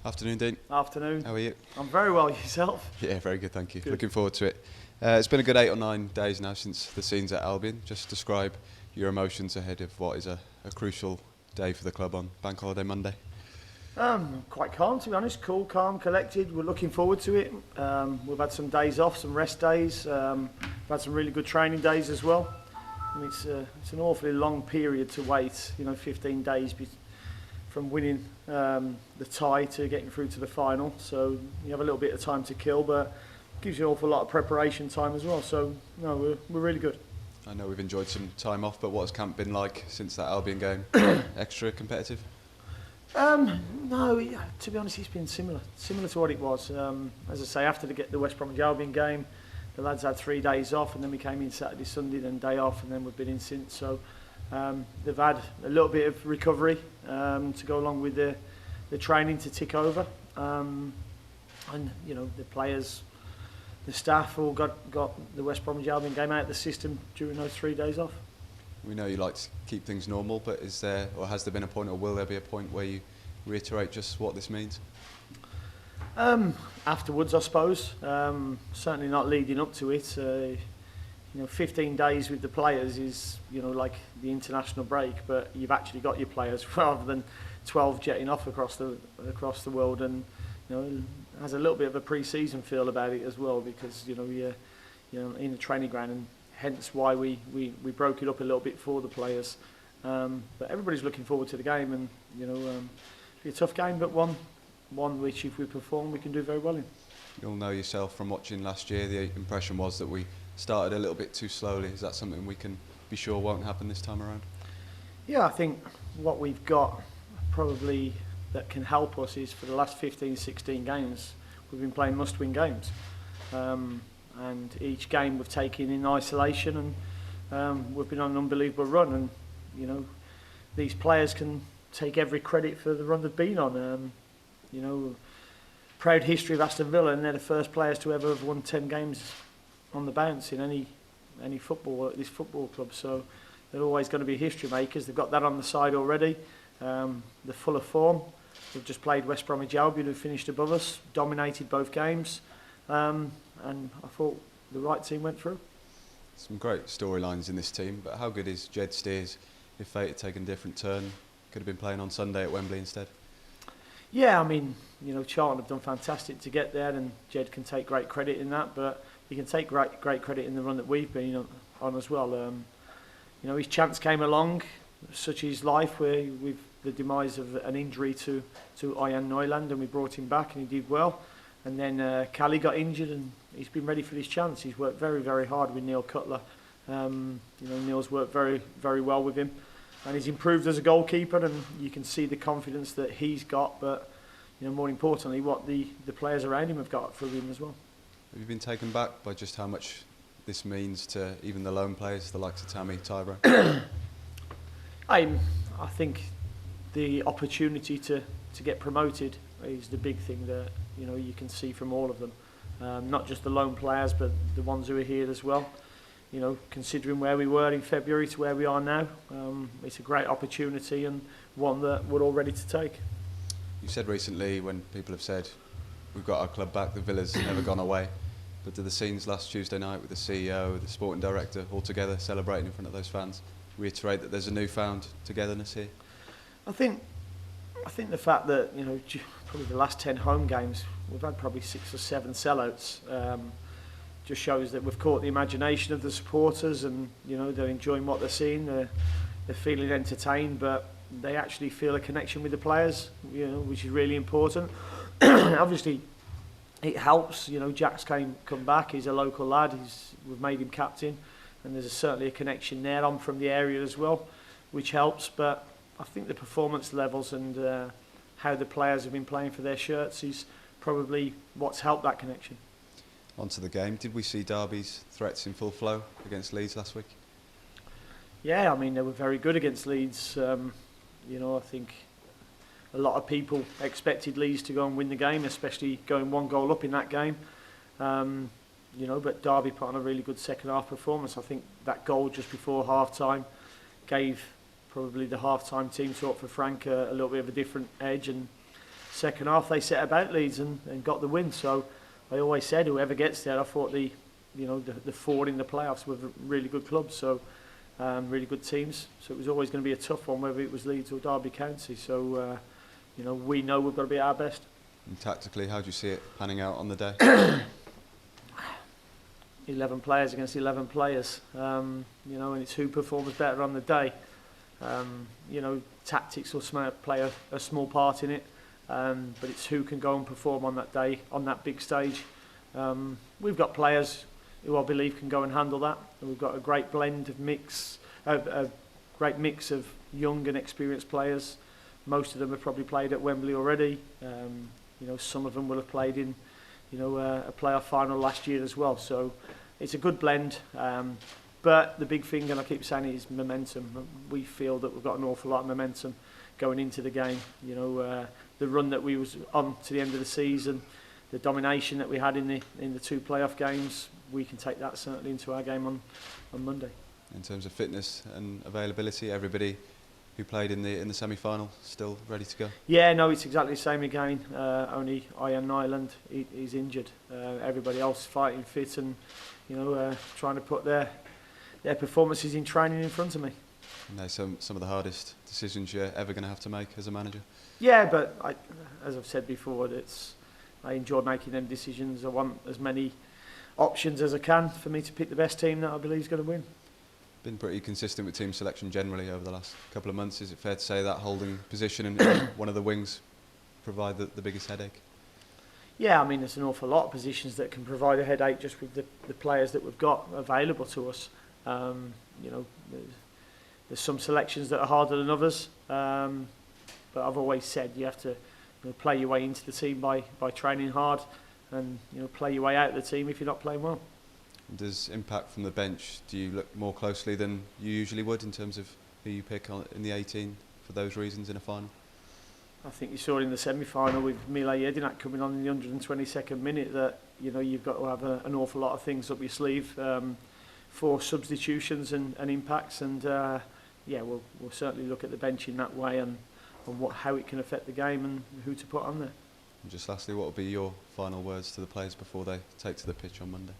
Afternoon, Dean. Afternoon. How are you? I'm very well. Yourself? Yeah, very good, thank you. Good. Looking forward to it. It's been a good 8 or 9 days now since the scenes at Albion. Just describe your emotions ahead of what is a crucial day for the club on Bank Holiday Monday. Quite calm, to be honest. Cool, calm, collected. We're looking forward to it. We've had some days off, some rest days. We've had some really good training days as well. I mean, it's an awfully long period to wait. 15 days from winning the tie to getting through to the final. So you have a little bit of time to kill, but it gives you an awful lot of preparation time as well. So no, we're really good. I know we've enjoyed some time off, but what has camp been like since that Albion game? Extra competitive? No, to be honest, it's been similar to what it was. As I say, after the West Bromwich Albion game, the lads had 3 days off, and then we came in Saturday, Sunday, then day off, and then we've been in since. So they've had a little bit of recovery to go along with the training to tick over, and the players, the staff all got the West Bromwich Albion game out of the system during those 3 days off. We know you like to keep things normal, but is there, or has there been a point, or will there be a point where you reiterate just what this means? Afterwards, I suppose. Certainly not leading up to it. 15 days with the players is, like the international break, but you've actually got your players rather than 12 jetting off across the world, and it has a little bit of a pre-season feel about it as well, because you're in the training ground, and hence why we broke it up a little bit for the players. But everybody's looking forward to the game, and it'll be a tough game, but one which, if we perform, we can do very well in. You'll know yourself from watching last year, the impression was that we started a little bit too slowly. Is that something we can be sure won't happen this time around? Yeah, I think what we've got probably that can help us is, for the last 15, 16 games, we've been playing must-win games. And each game we've taken in isolation, and we've been on an unbelievable run, and these players can take every credit for the run they've been on. Proud history of Aston Villa, and they're the first players to ever have won 10 games on the bounce in any football at this football club. So they're always going to be history makers. They've got that on the side already. They're full of form. They've just played West Bromwich Albion, who finished above us, dominated both games, and I thought the right team went through. Some great storylines in this team, but how good is Jed Steers if fate had taken a different turn? Could have been playing on Sunday at Wembley instead. Yeah, I mean, Charlton have done fantastic to get there, and Jed can take great credit in that, but he can take great credit in the run that we've been on as well. His chance came along, such is life, where with the demise of an injury to Ian Neuland, and we brought him back, and he did well. And then Callie got injured, and he's been ready for this chance. He's worked very, very hard with Neil Cutler. Neil's worked very, very well with him, and he's improved as a goalkeeper, and you can see the confidence that he's got, but more importantly, what the players around him have got for him as well. Have you been taken back by just how much this means to even the lone players, the likes of Tammy, Tybro? I think the opportunity to get promoted is the big thing that you can see from all of them, not just the lone players, but the ones who are here as well. Considering where we were in February to where we are now, it's a great opportunity, and one that we're all ready to take. You said recently, when people have said we've got our club back, the Villa's never gone away, but do the scenes last Tuesday night with the CEO, the sporting director, all together celebrating in front of those fans reiterate that there's a newfound togetherness here? I think the fact that probably the last 10 home games we've had probably 6 or 7 sellouts just shows that we've caught the imagination of the supporters, and they're enjoying what they're seeing. They're feeling entertained, but they actually feel a connection with the players, which is really important. Obviously, it helps. Jack's come back. He's a local lad. We've made him captain, and there's certainly a connection there. I'm from the area as well, which helps. But I think the performance levels and how the players have been playing for their shirts is probably what's helped that connection. Onto the game. Did we see Darby's threats in full flow against Leeds last week? Yeah, I mean, they were very good against Leeds. I think a lot of people expected Leeds to go and win the game, especially going 1 goal up in that game. But Darby put on a really good second half performance. I think that goal just before half time gave probably the half time team talk for Frank a little bit of a different edge, and second half they set about Leeds and got the win. So I always said whoever gets there, I thought the four in the playoffs were really good clubs, so really good teams. So it was always going to be a tough one, whether it was Leeds or Derby County. So we know we've got to be our best. And tactically, how do you see it panning out on the day? 11 players against 11 players, and it's who performs better on the day. Tactics will play a small part in it, but it's who can go and perform on that day, on that big stage. We've got players who I believe can go and handle that. And we've got a great blend of a great mix of young and experienced players. Most of them have probably played at Wembley already. Some of them will have played in a playoff final last year as well. So it's a good blend. But the big thing, and I keep saying it, is momentum. We feel that we've got an awful lot of momentum going into the game. The run that we was on to the end of the season, the domination that we had in the two playoff games, we can take that certainly into our game on Monday. In terms of fitness and availability, everybody who played in the semi-final still ready to go? Yeah, no, it's exactly the same again. Only Ian Nyland, he's injured. Everybody else fighting fit and trying to put their performances in training in front of me. And they're some of the hardest decisions you're ever going to have to make as a manager? Yeah, but as I've said before, I enjoy making them decisions. I want as many options as I can for me to pick the best team that I believe is going to win. Been pretty consistent with team selection generally over the last couple of months. Is it fair to say that holding position in one of the wings provide the biggest headache? Yeah, I mean, there's an awful lot of positions that can provide a headache just with the players that we've got available to us. There's some selections that are harder than others, but I've always said you have to play your way into the team by training hard, and play your way out of the team if you're not playing well. Does impact from the bench, do you look more closely than you usually would in terms of who you pick in the 18 for those reasons in a final? I think you saw in the semi-final with Mile Jedinak coming on in the 122nd minute that you've got to have an awful lot of things up your sleeve for substitutions and impacts, and we'll certainly look at the bench in that way and how it can affect the game and who to put on there. And just lastly, what will be your final words to the players before they take to the pitch on Monday?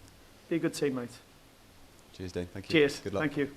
Be a good teammate. Cheers, Dean. Thank you. Cheers. Good luck. Thank you.